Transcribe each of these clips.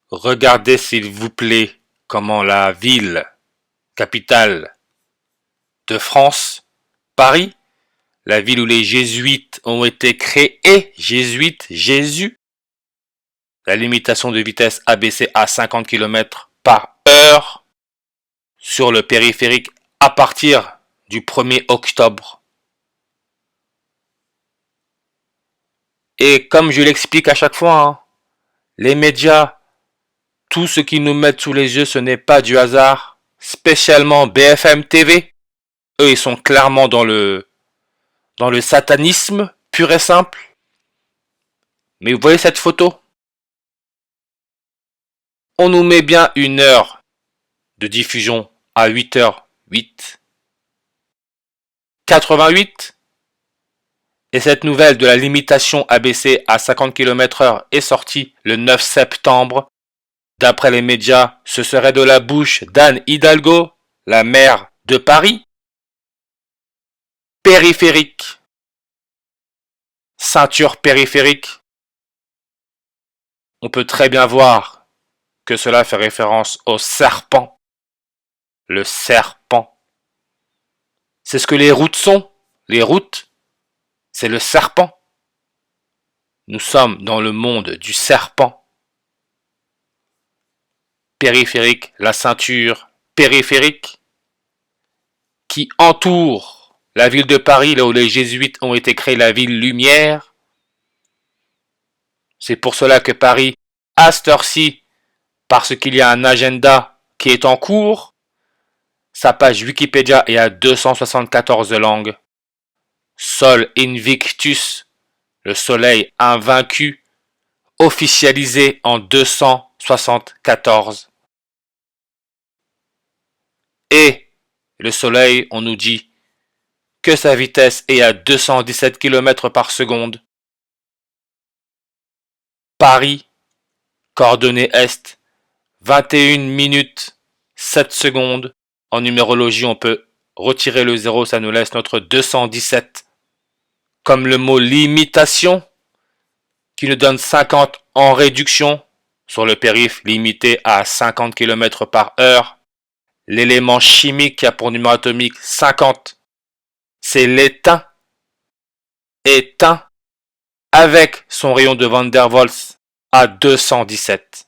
Regardez s'il vous plaît comment la ville, capitale de France, Paris, la ville où les jésuites ont été créés, jésuites, Jésus, la limitation de vitesse abaissée à 50 km par heure sur le périphérique à partir du 1er octobre. Et comme je l'explique à chaque fois, les médias, tout ce qu'ils nous mettent sous les yeux, ce n'est pas du hasard, spécialement BFM TV. Eux, ils sont clairement dans le satanisme pur et simple. Mais vous voyez cette photo? On nous met bien une heure de diffusion à 8h08. 88. Et cette nouvelle de la limitation abaissée à 50 km/h est sortie le 9 septembre. D'après les médias, ce serait de la bouche d'Anne Hidalgo, la maire de Paris. Périphérique. Ceinture périphérique. On peut très bien voir que cela fait référence au serpent. Le serpent. C'est ce que les routes sont. Les routes, c'est le serpent. Nous sommes dans le monde du serpent. Périphérique, la ceinture périphérique qui entoure la ville de Paris, là où les jésuites ont été créés, la ville lumière. C'est pour cela que Paris, à cette heure-ci, parce qu'il y a un agenda qui est en cours, sa page Wikipédia est à 274 langues. Sol Invictus, le soleil invaincu, officialisé en 274. Et le soleil, on nous dit que sa vitesse est à 217 km par seconde. Paris, coordonnée est, 21 minutes 7 secondes. En numérologie, on peut retirer le 0, ça nous laisse notre 217. Comme le mot limitation, qui nous donne 50 en réduction, sur le périph' limité à 50 km par heure. L'élément chimique qui a pour numéro atomique 50, c'est l'étain. Éteint avec son rayon de Van der Waals à 217.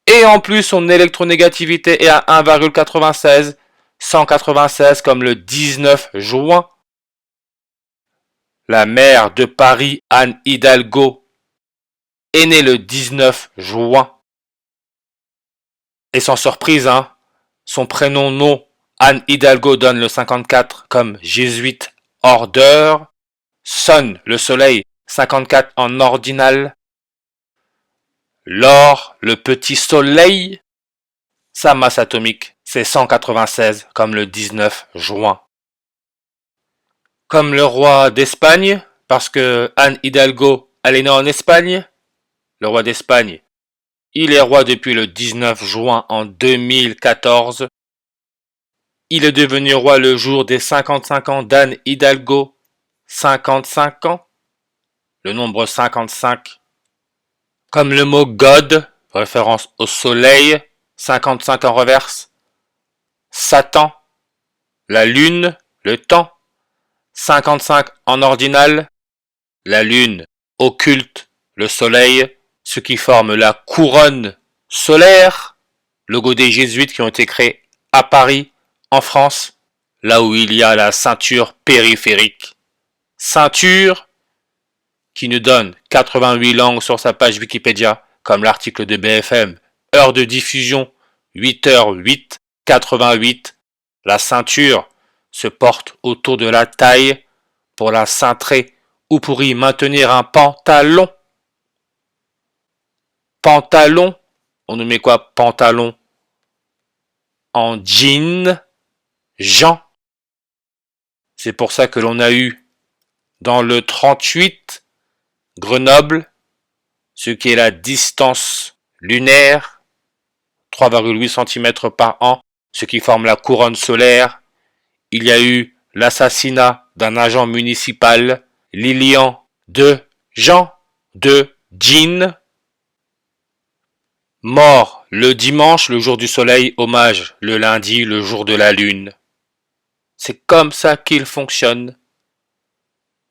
Et en plus, son électronégativité est à 1,96, 196 comme le 19 juin. La maire de Paris, Anne Hidalgo, est née le 19 juin. Et sans surprise, son prénom nom, Anne Hidalgo, donne le 54 comme jésuite order. Sonne le soleil, 54 en ordinal. L'or, le petit soleil, sa masse atomique, c'est 196 comme le 19 juin. Comme le roi d'Espagne, parce que Anne Hidalgo, elle est née en Espagne. Le roi d'Espagne, il est roi depuis le 19 juin en 2014. Il est devenu roi le jour des 55 ans d'Anne Hidalgo. 55 ans. Le nombre 55. Comme le mot God, référence au soleil, 55 en reverse. Satan, la lune, le temps, 55 en ordinal. La lune occulte le soleil, ce qui forme la couronne solaire, logo des jésuites qui ont été créés à Paris, en France, là où il y a la ceinture périphérique. Ceinture qui nous donne 88 langues sur sa page Wikipédia, comme l'article de BFM. Heure de diffusion, 8h08, 88. La ceinture se porte autour de la taille pour la cintrer ou pour y maintenir un pantalon. Pantalon, on nous met quoi? Pantalon en jean, Jean. C'est pour ça que l'on a eu dans le 38 Grenoble, ce qui est la distance lunaire, 3,8 cm par an, ce qui forme la couronne solaire. Il y a eu l'assassinat d'un agent municipal, Lilian de Jean de Jean. Mort le dimanche, le jour du soleil, hommage le lundi, le jour de la lune. C'est comme ça qu'il fonctionne.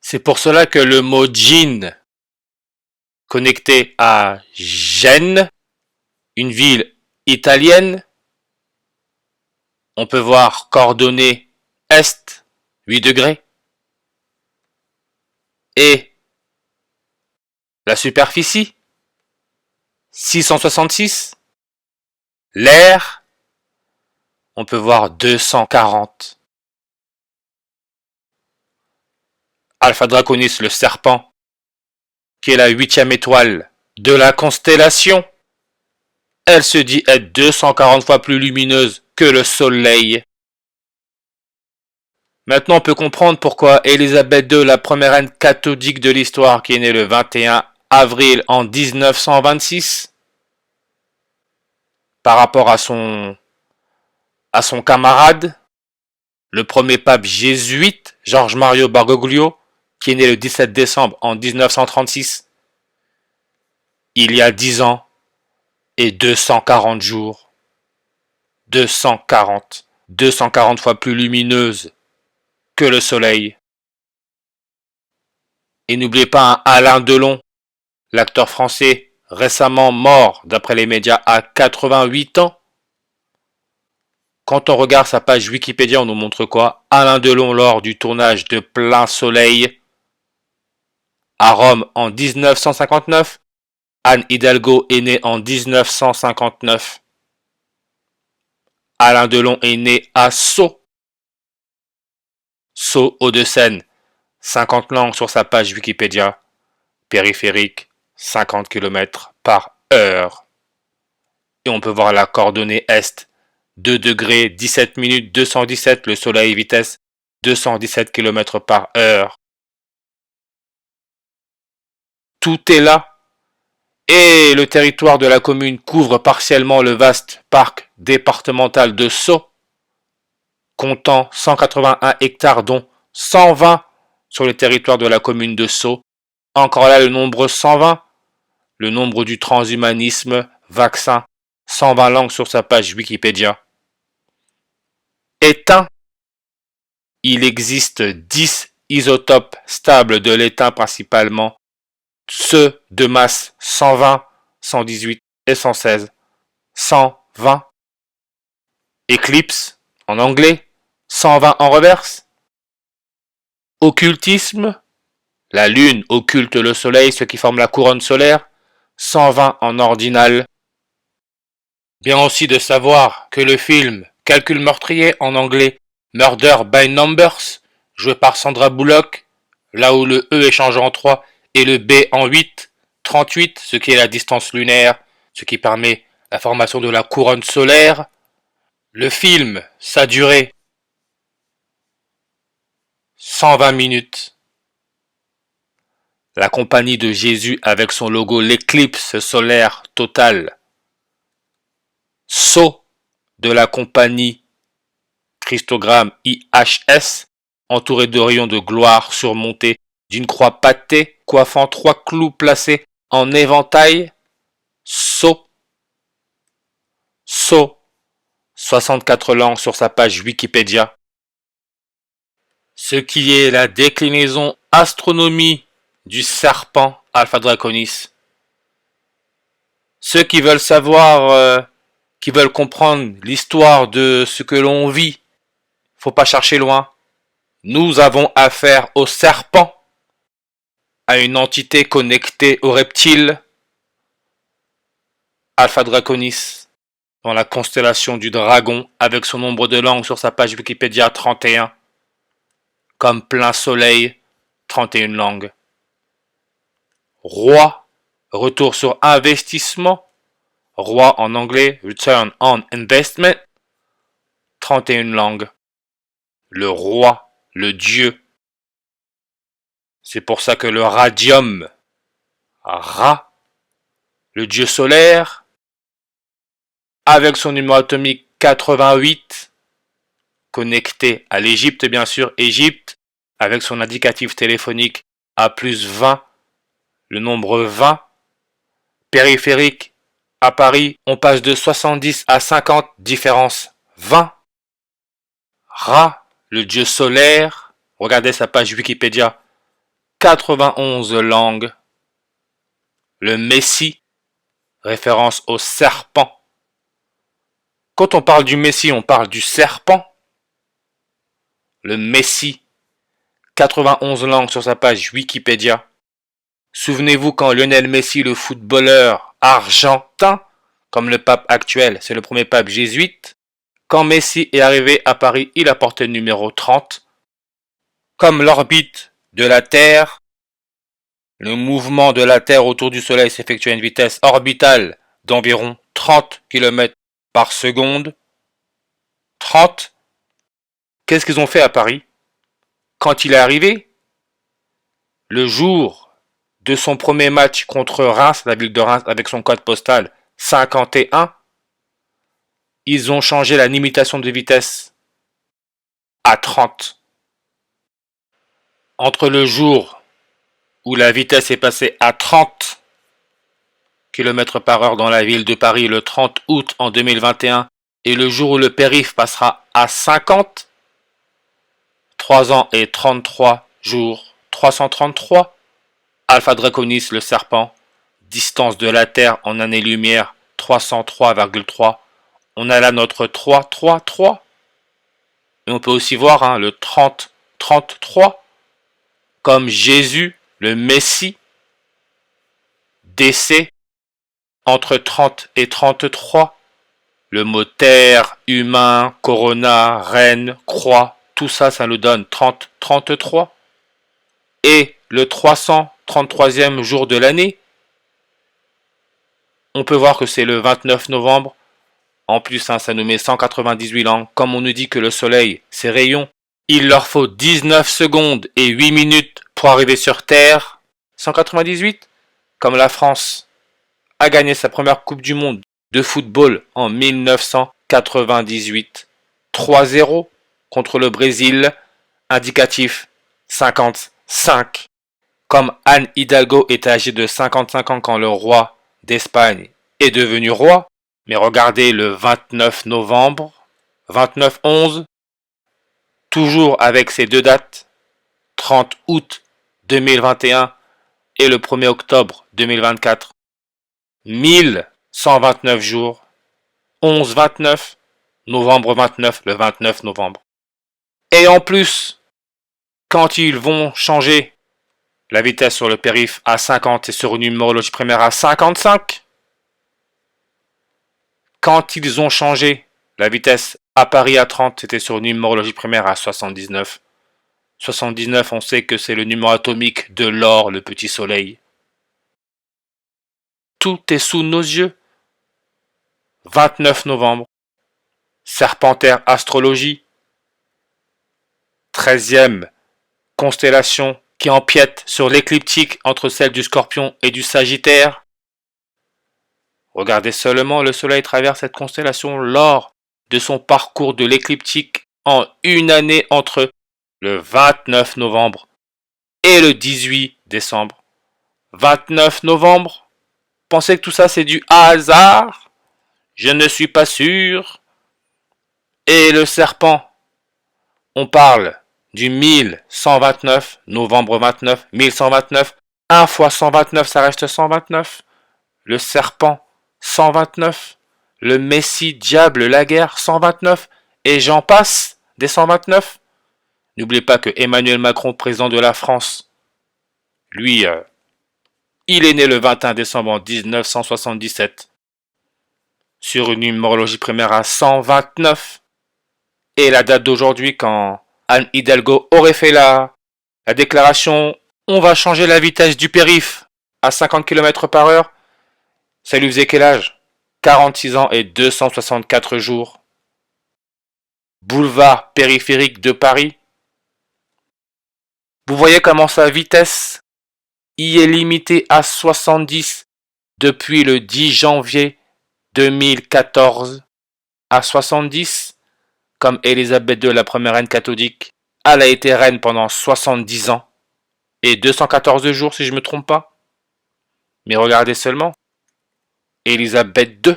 C'est pour cela que le mot djinn, connecté à Gênes, une ville italienne, on peut voir coordonnées est, 8 degrés, et la superficie, 666, l'air, on peut voir 240. Alpha Draconis, le serpent, qui est la 8e étoile de la constellation, elle se dit être 240 fois plus lumineuse que le soleil. Maintenant, on peut comprendre pourquoi Élisabeth II, la première reine catholique de l'histoire, qui est née le 21 avril en 1926, par rapport à son camarade, le premier pape jésuite, Georges Mario Bergoglio, qui est né le 17 décembre en 1936, il y a 10 ans et 240 jours. 240 fois plus lumineuse que le soleil. Et n'oubliez pas Alain Delon, l'acteur français récemment mort d'après les médias à 88 ans. Quand on regarde sa page Wikipédia, on nous montre quoi? Alain Delon lors du tournage de Plein Soleil à Rome en 1959. Anne Hidalgo est née en 1959. Alain Delon est né à Sceaux. Sceaux, Hauts-de-Seine. 50 langues sur sa page Wikipédia. Périphérique, 50 km par heure. Et on peut voir la coordonnée est. 2 degrés, 17 minutes, 217, le soleil vitesse, 217 km par heure. Tout est là. Et le territoire de la commune couvre partiellement le vaste parc départemental de Sceaux, comptant 181 hectares dont 120 sur le territoire de la commune de Sceaux. Encore là le nombre 120, le nombre du transhumanisme, vaccin, 120 langues sur sa page Wikipédia. Éteint, il existe 10 isotopes stables de l'étain principalement, ceux de masse 120, 118 et 116. 120. Éclipse, en anglais, 120 en reverse. Occultisme, la lune occulte le soleil, ce qui forme la couronne solaire, 120 en ordinal. Bien aussi de savoir que le film Calcul meurtrier, en anglais Murder by Numbers, joué par Sandra Bullock, là où le E est changé en 3 et le B en 8, 38, ce qui est la distance lunaire, ce qui permet la formation de la couronne solaire. Le film, sa durée, 120 minutes. La compagnie de Jésus avec son logo l'éclipse solaire totale. Sceau de la compagnie Christogramme IHS, entouré de rayons de gloire surmontés d'une croix pâtée coiffant 3 clous placés en éventail. Sceau. 64 langues sur sa page Wikipédia. Ce qui est la déclinaison astronomie du serpent Alpha Draconis. Ceux qui veulent savoir, qui veulent comprendre l'histoire de ce que l'on vit, faut pas chercher loin. Nous avons affaire au serpent, à une entité connectée aux reptiles, Alpha Draconis, dans la constellation du dragon, avec son nombre de langues sur sa page Wikipédia 31, comme plein soleil, 31 langues. Roi, retour sur investissement, roi en anglais, return on investment, 31 langues. Le roi, le dieu. C'est pour ça que le radium, Ra, le dieu solaire, avec son numéro atomique 88, connecté à l'Égypte bien sûr, Égypte, avec son indicatif téléphonique à plus 20, le nombre 20, périphérique À Paris, on passe de 70 à 50, différence 20. Ra, le dieu solaire, regardez sa page Wikipédia, 91 langues. Le Messie, référence au serpent. Quand on parle du Messie, on parle du serpent. Le Messie, 91 langues sur sa page Wikipédia. Souvenez-vous quand Lionel Messi, le footballeur argentin, comme le pape actuel, c'est le premier pape jésuite, quand Messi est arrivé à Paris, il a porté le numéro 30. Comme l'orbite de la Terre, le mouvement de la Terre autour du Soleil s'effectue à une vitesse orbitale d'environ 30 km par seconde. 30. Qu'est-ce qu'ils ont fait à Paris? Quand il est arrivé, le jour de son premier match contre Reims, la ville de Reims, avec son code postal 51, ils ont changé la limitation de vitesse à 30. Entre le jour où la vitesse est passée à 30 km par heure dans la ville de Paris le 30 août en 2021 et le jour où le périph' passera à 50, 3 ans et 33 jours, 333, Alpha Draconis le serpent, distance de la Terre en années-lumière 303,3. On a là notre 3, 3, 3. Et on peut aussi voir le 30, 33, comme Jésus, le Messie, décès entre 30 et 33. Le mot terre, humain, corona, reine, croix, tout ça, ça nous donne 30, 33. Et le 333e jour de l'année, on peut voir que c'est le 29 novembre. En plus, ça nous met 198 langues. Comme on nous dit que le soleil, ses rayons, il leur faut 19 secondes et 8 minutes pour arriver sur Terre. 198, comme la France a gagné sa première Coupe du Monde de football en 1998. 3-0 contre le Brésil, indicatif 55. Comme Anne Hidalgo était âgée de 55 ans quand le roi d'Espagne est devenu roi, mais regardez le 29 novembre, 29-11, toujours avec ces deux dates, 30 août 2021 et le 1er octobre 2024, 1129 jours, 11-29, novembre 29, le 29 novembre. Et en plus, quand ils vont changer la vitesse sur le périph' à 50 et sur une numérologie primaire à 55, quand ils ont changé la vitesse à Paris à 30, c'était sur une numérologie primaire à 79. 79, on sait que c'est le numéro atomique de l'or, le petit soleil. Tout est sous nos yeux. 29 novembre. Serpentaire astrologie. 13e constellation qui empiète sur l'écliptique entre celle du Scorpion et du Sagittaire. Regardez seulement, le soleil traverse cette constellation lors de son parcours de l'écliptique en une année entre le 29 novembre et le 18 décembre. 29 novembre. Pensez que tout ça c'est du hasard? Je ne suis pas sûr. Et le serpent, on parle du 1129, novembre 29, 1129. 1 fois 129, ça reste 129. Le serpent, 129. Le Messie, diable, la guerre, 129. Et j'en passe des 129. N'oubliez pas que Emmanuel Macron, président de la France, lui, il est né le 21 décembre 1977 sur une numérologie primaire à 129. Et la date d'aujourd'hui, quand Anne Hidalgo aurait fait la déclaration « On va changer la vitesse du périph' à 50 km par heure », ça lui faisait quel âge? 46 ans et 264 jours. Boulevard périphérique de Paris. Vous voyez comment sa vitesse y est limitée à 70 depuis le 10 janvier 2014 à 70, comme Élisabeth II, la première reine catholique. Elle a été reine pendant 70 ans et 214 jours si je ne me trompe pas. Mais regardez seulement. Élisabeth II.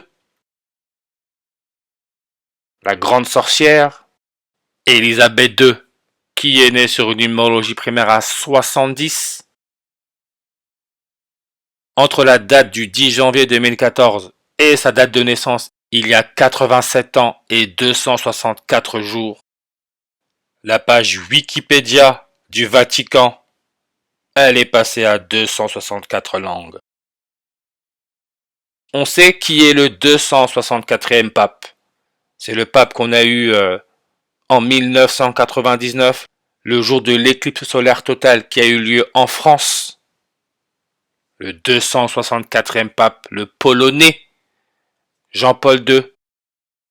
La grande sorcière, Élisabeth II, qui est née sur une numérologie primaire à 70. Entre la date du 10 janvier 2014 et sa date de naissance, il y a 87 ans et 264 jours. La page Wikipédia du Vatican, elle est passée à 264 langues. On sait qui est le 264e pape. C'est le pape qu'on a eu en 1999, le jour de l'éclipse solaire totale qui a eu lieu en France. Le 264e pape, le Polonais, Jean-Paul II,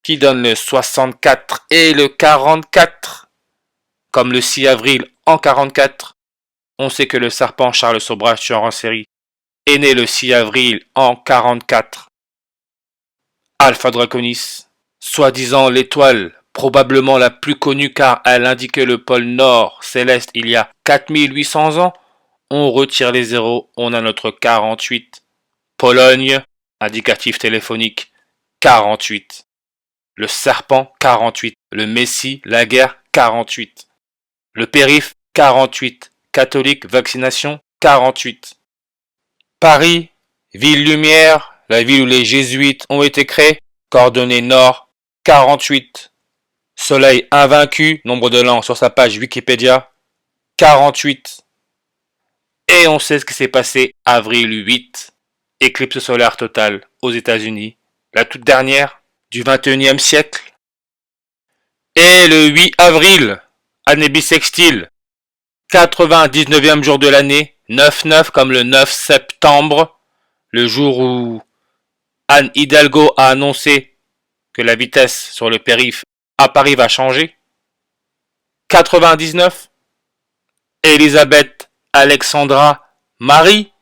qui donne le 64 et le 44. Comme le 6 avril en 44, on sait que le serpent Charles Sobhraj, tueur en série, est né le 6 avril en 44. Alpha Draconis, soi-disant l'étoile probablement la plus connue car elle indiquait le pôle nord céleste il y a 4800 ans, on retire les zéros, on a notre 48. Pologne, indicatif téléphonique, 48. Le serpent, 48. Le Messie, la guerre, 48. Le périph', 48. Catholique, vaccination, 48. Paris, ville lumière, la ville où les jésuites ont été créés, coordonnées nord, 48. Soleil invaincu, nombre de langues sur sa page Wikipédia, 48. Et on sait ce qui s'est passé avril 8, éclipse solaire totale aux États-Unis, la toute dernière du 21e siècle. Et le 8 avril, année bissextile, 99e jour de l'année, 9-9 comme le 9 septembre, le jour où Anne Hidalgo a annoncé que la vitesse sur le périph' à Paris va changer. 99, Elisabeth Alexandra Marie,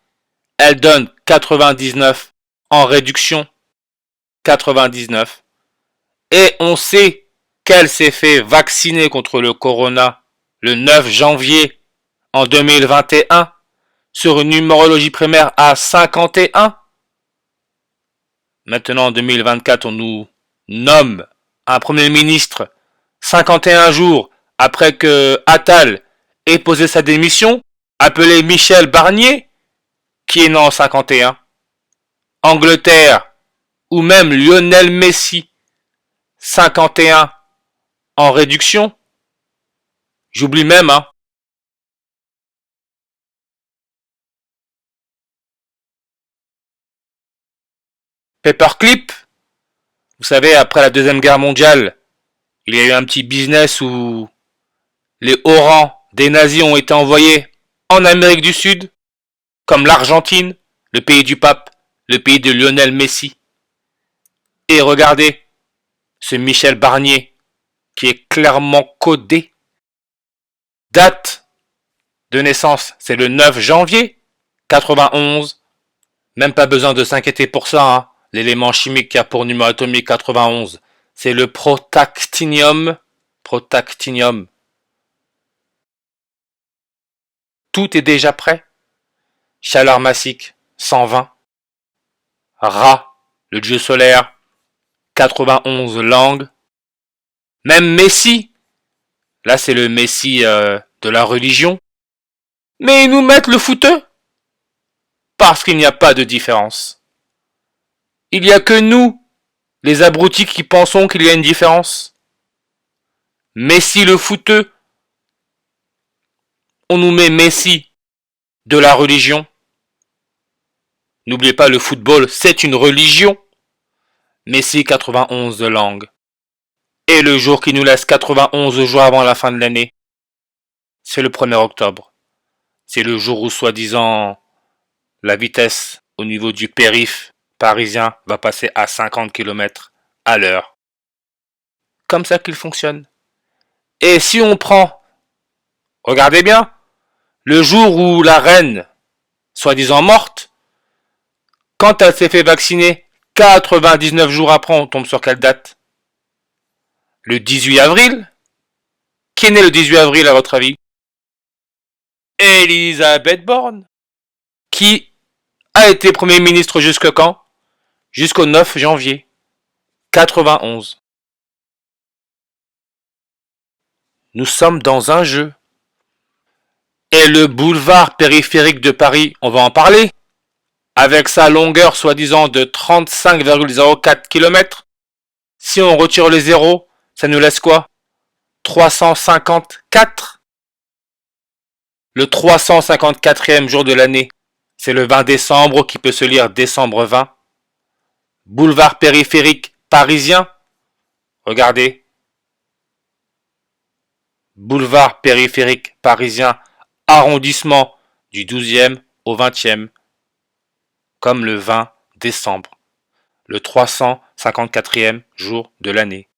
elle donne 99 en réduction. 99. Et on sait qu'elle s'est fait vacciner contre le corona le 9 janvier en 2021 sur une numérologie primaire à 51. Maintenant en 2024, on nous nomme un premier ministre 51 jours après que Attal ait posé sa démission, appelé Michel Barnier, qui est né en 51. Angleterre, ou même Lionel Messi, 51 en réduction. J'oublie même, hein. Paperclip, vous savez, après la Deuxième Guerre mondiale, il y a eu un petit business où les hauts rangs des nazis ont été envoyés en Amérique du Sud, comme l'Argentine, le pays du pape, le pays de Lionel Messi. Et regardez, ce Michel Barnier, qui est clairement codé. Date de naissance, c'est le 9 janvier 91. Même pas besoin de s'inquiéter pour ça, hein. L'élément chimique qui a pour numéro atomique 91, c'est le protactinium. Protactinium. Tout est déjà prêt. Chaleur massique, 120. Ra, le dieu solaire, 91 langues. Même Messie, là c'est le Messie de la religion. Mais ils nous mettent le fouteux. Parce qu'il n'y a pas de différence. Il n'y a que nous, les abrutis, qui pensons qu'il y a une différence. Messi le fouteux, on nous met Messi de la religion. N'oubliez pas, le football, c'est une religion. Messi 91 langues. Et le jour qui nous laisse 91 jours avant la fin de l'année, c'est le 1er octobre. C'est le jour où, soi-disant, la vitesse au niveau du périph' parisien va passer à 50 km à l'heure. Comme ça qu'il fonctionne. Et si on prend, regardez bien, le jour où la reine, soi-disant morte, quand elle s'est fait vacciner, 99 jours après, on tombe sur quelle date? Le 18 avril? Qui est né le 18 avril à votre avis? Elisabeth Borne. Qui a été Premier ministre jusque quand? jusqu'au 9 janvier 91. Nous sommes dans un jeu. Et le boulevard périphérique de Paris, on va en parler? Avec sa longueur soi-disant de 35,04 km, si on retire les zéros, ça nous laisse quoi? 354? Le 354e jour de l'année, c'est le 20 décembre qui peut se lire décembre 20. Boulevard périphérique parisien, regardez. Boulevard périphérique parisien, arrondissement du 12e au 20e, comme le 20 décembre, le 354e jour de l'année.